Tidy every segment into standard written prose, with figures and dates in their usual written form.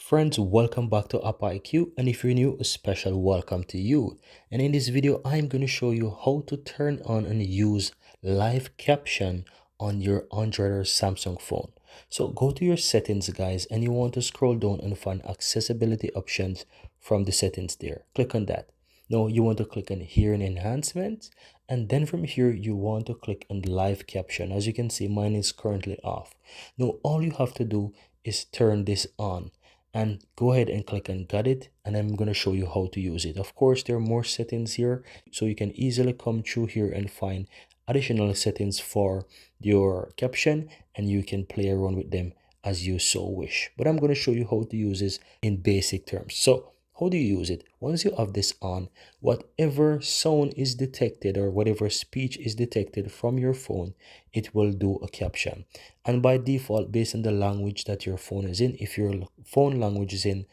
Friends, welcome back to AppIQ, and if you're new, a special welcome to you. And in this video, I'm going to show you how to turn on and use live caption on your Android or Samsung phone. So go to your settings, guys, and you want to scroll down and find accessibility options from the settings there. Click on that. Now you want to click on hearing enhancements, and then from here you want to click on live caption. As you can see, mine is currently off. Now all you have to do is turn this on and go ahead and click on got it, and I'm going to show you how to use it. Of course, there are more settings here, so you can easily come through here and find additional settings for your caption, and you can play around with them as you so wish. But I'm going to show you how to use this in basic terms. So how do you use it? Once you have this on, whatever sound is detected or whatever speech is detected from your phone, it will do a caption. And by default, based on the language that your phone is in, if your phone language is in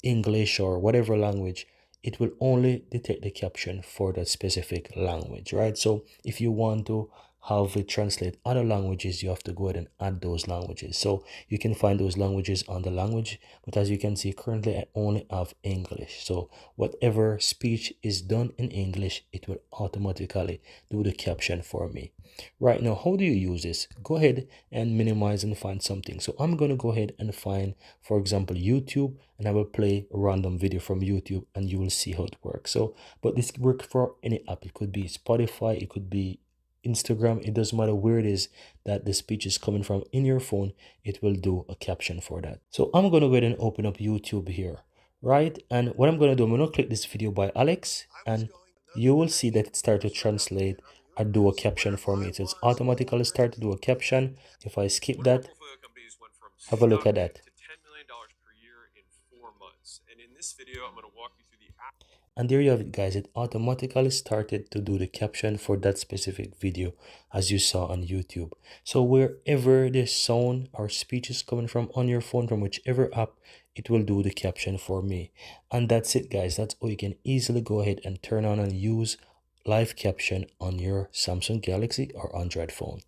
English or whatever language, it will only detect the caption for that specific language, right? So if you want to have it translate other languages, you have to go ahead and add those languages. So you can find those languages on the language, but as you can see, currently I only have English. So whatever speech is done in English, it will automatically do the caption for me. Right now, how do you use this? Go ahead and minimize and find something. So I'm going to go ahead and find, for example, YouTube, and I will play a random video from YouTube and you will see how it works. So, but this works for any app. It could be Spotify, it could be Instagram. It doesn't matter where it is that the speech is coming from in your phone, it will do a caption for that. So I'm going to go ahead and open up YouTube here, right? And what I'm going to do, I'm going to click this video by Alex, and you will see that it started to translate or do a caption for me. So it's automatically start to do a caption. If I skip that, have a look at that. And in this video, I'm going to walk you through the app. And there you have it, guys. It automatically started to do the caption for that specific video, as you saw on YouTube. So wherever the sound or speech is coming from on your phone, from whichever app, it will do the caption for me. And that's it, guys. That's how you can easily go ahead and turn on and use live caption on your Samsung Galaxy or Android phone.